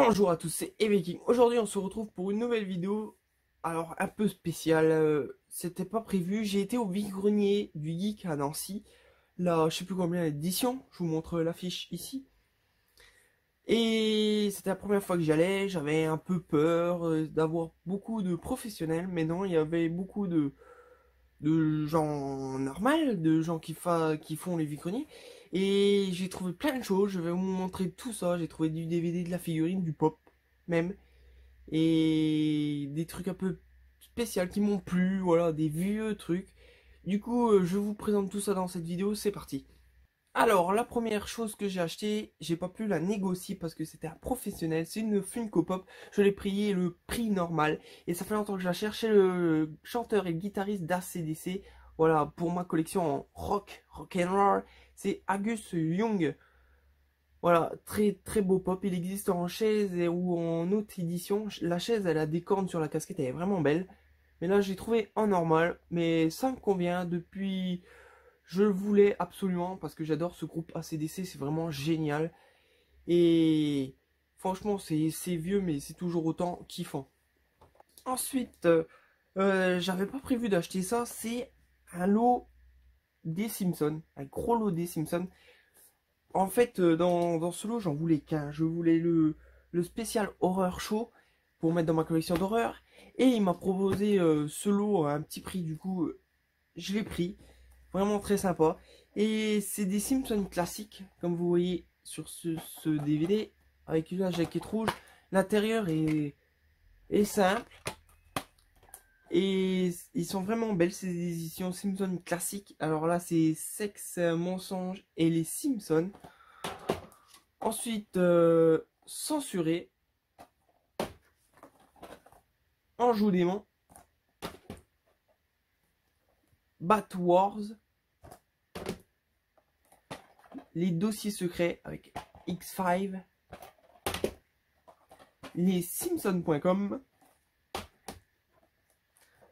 Bonjour à tous, c'est Eviking. Aujourd'hui, on se retrouve pour une nouvelle vidéo. Alors, un peu spéciale. C'était pas prévu. J'ai été au vide-grenier du Geek à Nancy. Là, je sais plus combien d'édition. Je vous montre l'affiche ici. Et c'était la première fois que j'y allais. J'avais un peu peur d'avoir beaucoup de professionnels. Mais non, il y avait beaucoup de gens normaux, de gens qui font les vide-greniers. Et j'ai trouvé plein de choses. Je vais vous montrer tout ça. J'ai trouvé du DVD, de la figurine, du pop même. Et des trucs un peu spéciaux qui m'ont plu, voilà, des vieux trucs. Du coup, je vous présente tout ça dans cette vidéo, c'est parti. Alors, la première chose que j'ai acheté, j'ai pas pu la négocier parce que c'était un professionnel, c'est une Funko Pop, je l'ai payé le prix normal, et ça fait longtemps que je la cherche, c'est le chanteur et guitariste d'ACDC, voilà, pour ma collection en rock and roll, c'est Angus Young. Voilà, très très beau pop. Il existe en chaise ou en autre édition. La chaise, elle a des cornes sur la casquette, elle est vraiment belle. Mais là, j'ai trouvé en normal. Mais ça me convient depuis... Je le voulais absolument parce que j'adore ce groupe AC/DC, c'est vraiment génial. Et franchement, c'est vieux, mais c'est toujours autant kiffant. Ensuite, j'avais pas prévu d'acheter ça. C'est un lot des Simpsons, un gros lot des Simpsons. En fait, dans ce lot, j'en voulais qu'un. Je voulais le spécial Horror Show pour mettre dans ma collection d'horreur. Et il m'a proposé ce lot à un petit prix. Du coup, je l'ai pris. Vraiment très sympa. Et c'est des Simpsons classiques, comme vous voyez sur ce DVD, avec une jaquette rouge. L'intérieur est simple. Et ils sont vraiment belles, ces éditions Simpsons classiques. Alors là, c'est Sexe, Mensonge et les Simpsons. Ensuite, censuré, Anjou démon, Bat Wars, les dossiers secrets avec X5, les Simpsons.com,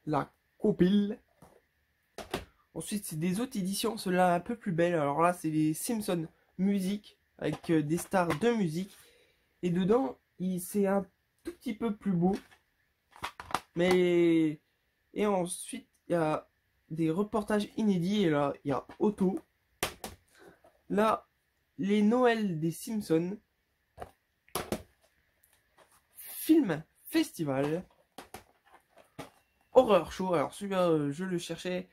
la compile. Ensuite, c'est des autres éditions, ceux-là un peu plus belles. Alors là, c'est les Simpsons musique avec des stars de musique. Et dedans, c'est un tout petit peu plus beau. Mais... Et ensuite, il y a des reportages inédits. Et là, il y a Otto. Là, les Noëls des Simpsons. Film festival. Horror show. Alors celui-là, je le cherchais.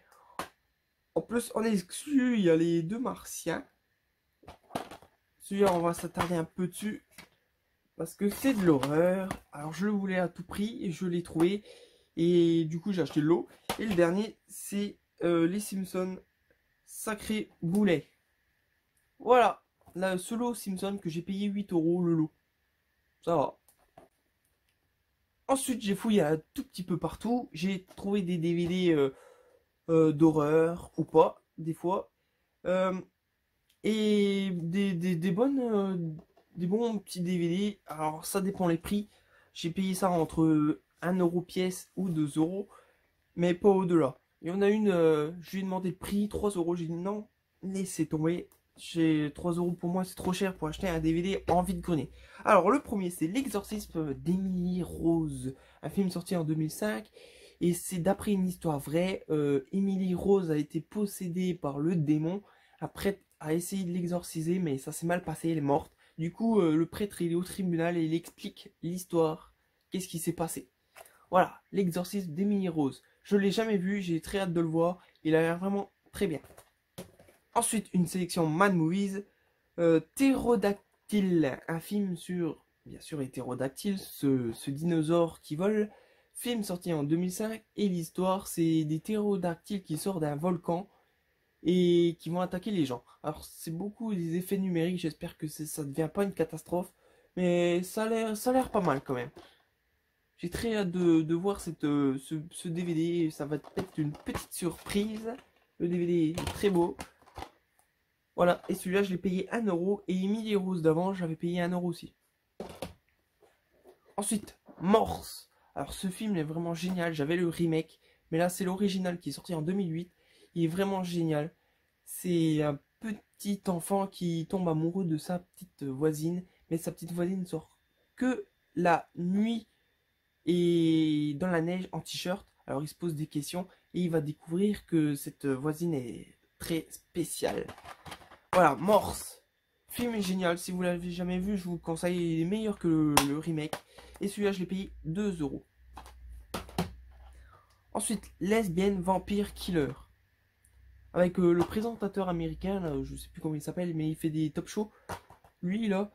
En plus, en exclu, il y a les deux martiens. Celui-là, on va s'attarder un peu dessus. Parce que c'est de l'horreur. Alors je le voulais à tout prix. Et je l'ai trouvé. Et du coup, j'ai acheté le lot. Et le dernier, c'est les Simpsons Sacré Boulet. Voilà. Là, ce lot Simpson que j'ai payé 8 € le lot. Ça va. Ensuite, j'ai fouillé un tout petit peu partout. J'ai trouvé des DVD d'horreur ou pas, des fois. Euh, et des bons petits DVD. Alors, ça dépend les prix. J'ai payé ça entre 1 € pièce ou 2 €, mais pas au-delà. Il y en a une, je lui ai demandé le prix, 3 €. J'ai dit non, laissez tomber. 3 € pour moi, c'est trop cher pour acheter un DVD en vide-grenier. Alors, le premier, c'est L'exorcisme d'Emily Rose, un film sorti en 2005. Et c'est d'après une histoire vraie. Emily Rose a été possédée par le démon. Après, a essayé de l'exorciser, mais ça s'est mal passé, elle est morte. Du coup, le prêtre, il est au tribunal et il explique l'histoire. Qu'est-ce qui s'est passé? Voilà, L'exorcisme d'Emily Rose. Je ne l'ai jamais vu, j'ai très hâte de le voir. Il a l'air vraiment très bien. Ensuite, une sélection Mad Movies. Ptérodactyle, un film sur, bien sûr, les ptérodactyles, ce dinosaure qui vole. Film sorti en 2005. Et l'histoire, c'est des ptérodactyles qui sortent d'un volcan et qui vont attaquer les gens. Alors, c'est beaucoup des effets numériques. J'espère que ça ne devient pas une catastrophe. Mais ça a l'air pas mal quand même. J'ai très hâte de voir ce DVD. Ça va être une petite surprise. Le DVD est très beau. Voilà, et celui-là, je l'ai payé 1 €. Et Emily Rose d'avant, j'avais payé 1 € aussi. Ensuite, Morse. Alors, ce film est vraiment génial. J'avais le remake. Mais là, c'est l'original qui est sorti en 2008. Il est vraiment génial. C'est un petit enfant qui tombe amoureux de sa petite voisine. Mais sa petite voisine sort que la nuit et dans la neige en t-shirt. Alors il se pose des questions et il va découvrir que cette voisine est très spéciale. Voilà, Morse. Film est génial, si vous l'avez jamais vu, je vous le conseille, il est meilleur que le remake. Et celui-là, je l'ai payé 2 euros. Ensuite, Lesbienne Vampire Killer. Avec le présentateur américain, là, je sais plus comment il s'appelle, mais il fait des top shows. Lui, là.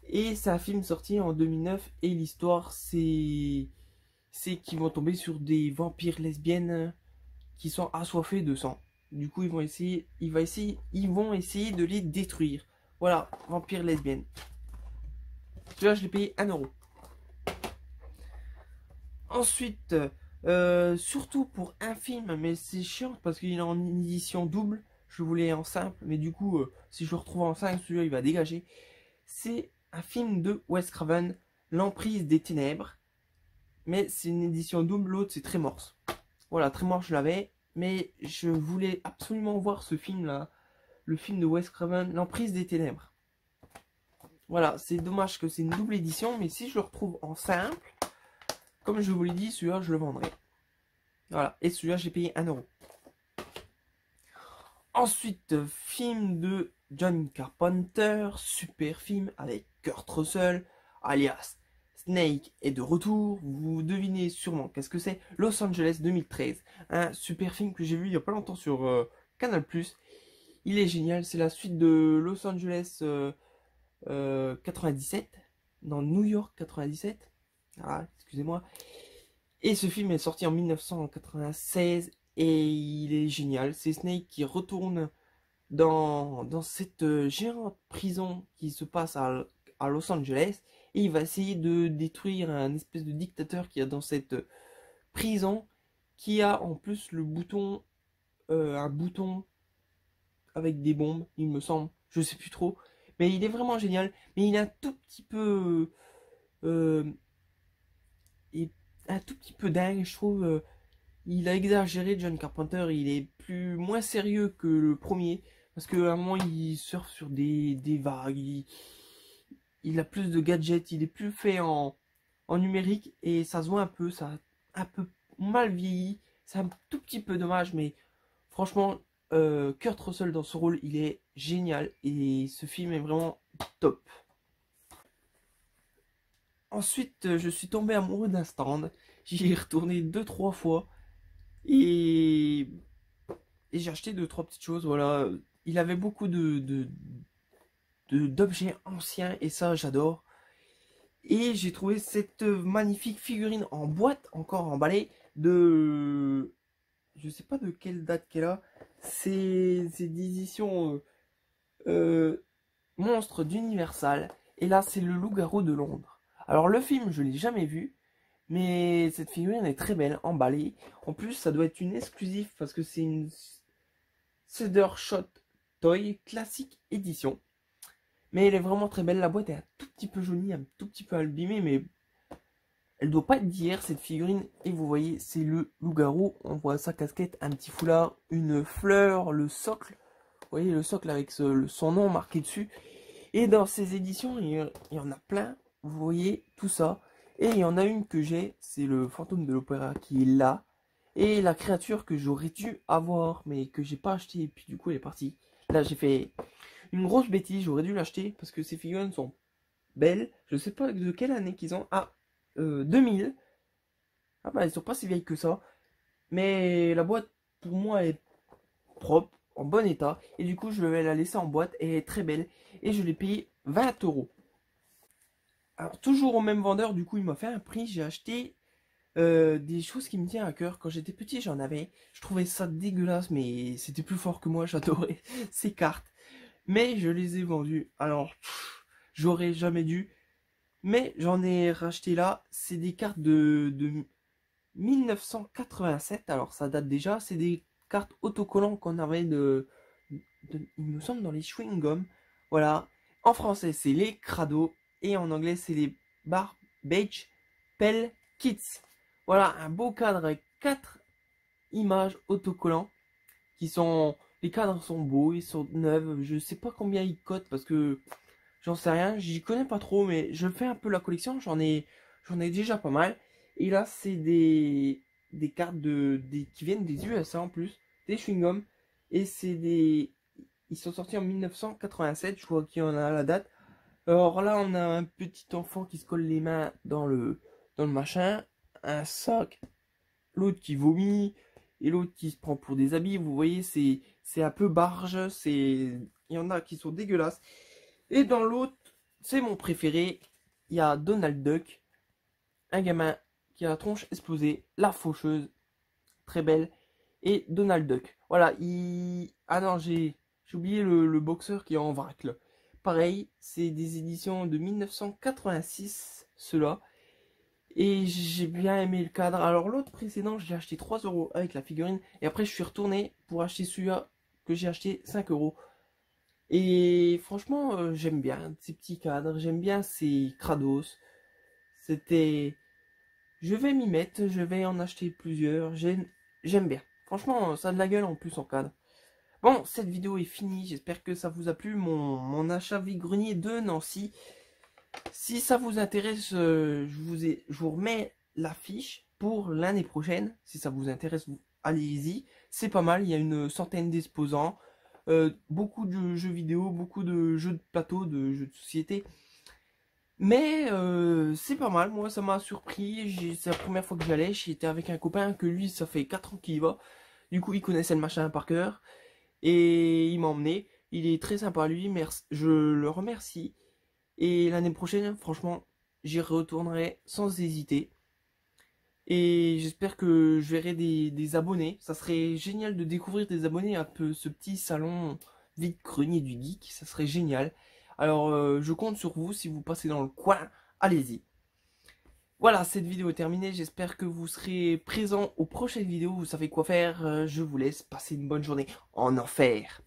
Et c'est un film sorti en 2009. Et l'histoire, c'est qu'ils vont tomber sur des vampires lesbiennes qui sont assoiffés de sang. Du coup, ils vont essayer de les détruire. Voilà, vampire lesbienne. Celui-là, je l'ai payé 1 euro. Ensuite, surtout pour un film, mais c'est chiant parce qu'il est en édition double. Je voulais en simple, mais du coup, si je le retrouve en simple, celui-là, il va dégager. C'est un film de Wes Craven, L'Emprise des Ténèbres. Mais c'est une édition double, l'autre, c'est Trémors. Voilà, Trémors, je l'avais. Mais je voulais absolument voir ce film-là. Le film de Wes Craven, L'Emprise des Ténèbres. Voilà, c'est dommage que c'est une double édition. Mais si je le retrouve en simple, comme je vous l'ai dit, celui-là, je le vendrai. Voilà, et celui-là, j'ai payé 1 euro. Ensuite, film de John Carpenter. Super film avec Kurt Russell, alias Snake est de retour. Vous devinez sûrement qu'est-ce que c'est. Los Angeles 2013. Un super film que j'ai vu il n'y a pas longtemps sur Canal+. Il est génial. C'est la suite de Los Angeles 97. Dans New York 97. Ah, excusez-moi. Et ce film est sorti en 1996. Et il est génial. C'est Snake qui retourne dans cette géante prison qui se passe à Los Angeles. Et il va essayer de détruire un espèce de dictateur qui a dans cette prison, qui a en plus le bouton, un bouton avec des bombes, il me semble, je sais plus trop. Mais il est vraiment génial. Mais il est un tout petit peu, un tout petit peu dingue, je trouve. Il a exagéré, John Carpenter. Il est moins sérieux que le premier, parce qu'à un moment il surfe sur des vagues. Il a plus de gadgets, il est plus fait en numérique et ça se voit un peu, ça a un peu mal vieilli. C'est un tout petit peu dommage, mais franchement, Kurt Russell dans ce rôle, il est génial et ce film est vraiment top. Ensuite, je suis tombé amoureux d'un stand. J'y ai retourné 2-3 fois et, j'ai acheté 2-3 petites choses. Voilà, il avait beaucoup d'objets anciens et ça, j'adore. Et j'ai trouvé cette magnifique figurine en boîte, encore emballée, de... Je sais pas de quelle date qu'elle a. C'est d'édition Monstre d'Universal. Et là, c'est le Loup-garou de Londres. Alors, le film, je l'ai jamais vu. Mais cette figurine est très belle, emballée. En plus, ça doit être une exclusive parce que c'est une Cedar Shot Toy classique édition. Mais elle est vraiment très belle. La boîte est un tout petit peu jolie, un tout petit peu abîmée, mais elle doit pas être d'hier cette figurine. Et vous voyez, c'est le loup-garou. On voit sa casquette, un petit foulard, une fleur, le socle. Vous voyez le socle avec son nom marqué dessus. Et dans ces éditions, il y en a plein. Vous voyez tout ça. Et il y en a une que j'ai, c'est le fantôme de l'opéra qui est là. Et la créature que j'aurais dû avoir, mais que j'ai pas acheté. Et puis du coup, elle est partie. Là, j'ai fait une grosse bêtise, j'aurais dû l'acheter parce que ces figurines sont belles. Je sais pas de quelle année qu'ils ont. Ah, 2000. Ah bah elles sont pas si vieilles que ça. Mais la boîte pour moi est propre, en bon état. Et du coup je vais la laisser en boîte. Elle est très belle. Et je l'ai payé 20 euros. Alors toujours au même vendeur, du coup il m'a fait un prix. J'ai acheté des choses qui me tiennent à cœur. Quand j'étais petit j'en avais. Je trouvais ça dégueulasse mais c'était plus fort que moi. J'adorais ces cartes. Mais je les ai vendus. Alors, j'aurais jamais dû. Mais j'en ai racheté là. C'est des cartes de 1987. Alors, ça date déjà. C'est des cartes autocollants qu'on avait il me semble, dans les chewing-gums. Voilà. En français, c'est les Crado. Et en anglais, c'est les Beige Pell Kits. Voilà, un beau cadre avec 4 images autocollants qui sont... Les cadres sont beaux, ils sont neufs. Je sais pas combien ils cotent parce que j'en sais rien. J'y connais pas trop, mais je fais un peu la collection. J'en ai j'en ai déjà pas mal. Et là, c'est des cartes qui viennent des USA en plus, des chewing-gums. Et c'est des... Ils sont sortis en 1987, je vois qu'il y en a à la date. Alors là, on a un petit enfant qui se colle les mains dans le machin, un sac, l'autre qui vomit, et l'autre qui se prend pour des habits. Vous voyez, c'est un peu barge, il y en a qui sont dégueulasses. Et dans l'autre, c'est mon préféré, il y a Donald Duck, un gamin qui a la tronche explosée, la faucheuse, très belle, et Donald Duck. Voilà, ah non, j'ai oublié le boxeur qui est en vrac, là. Pareil, c'est des éditions de 1986, ceux-là. Et j'ai bien aimé le cadre. Alors l'autre précédent, j'ai acheté 3 euros avec la figurine. Et après, je suis retourné pour acheter celui-là que j'ai acheté 5 euros. Et franchement, j'aime bien ces petits cadres. J'aime bien ces crados. C'était... Je vais m'y mettre. Je vais en acheter plusieurs. J'aime bien. Franchement, ça a de la gueule en plus en cadre. Bon, cette vidéo est finie. J'espère que ça vous a plu. Mon achat vide-grenier de Nancy. Si ça vous intéresse, je vous remets l'affiche pour l'année prochaine. Si ça vous intéresse, allez-y. C'est pas mal, il y a une centaine d'exposants. Beaucoup de jeux vidéo, beaucoup de jeux de plateau, de jeux de société. Mais c'est pas mal, moi ça m'a surpris. C'est la première fois que j'allais. J'étais avec un copain que lui, ça fait 4 ans qu'il y va. Du coup, il connaissait le machin par cœur. Et il m'a emmené. Il est très sympa lui, merci. Je le remercie. Et l'année prochaine, franchement, j'y retournerai sans hésiter. Et j'espère que je verrai des abonnés. Ça serait génial de découvrir des abonnés à ce petit salon vide-grenier du geek. Ça serait génial. Alors, je compte sur vous. Si vous passez dans le coin, allez-y. Voilà, cette vidéo est terminée. J'espère que vous serez présents aux prochaines vidéos. Vous savez quoi faire. Je vous laisse passer une bonne journée en enfer.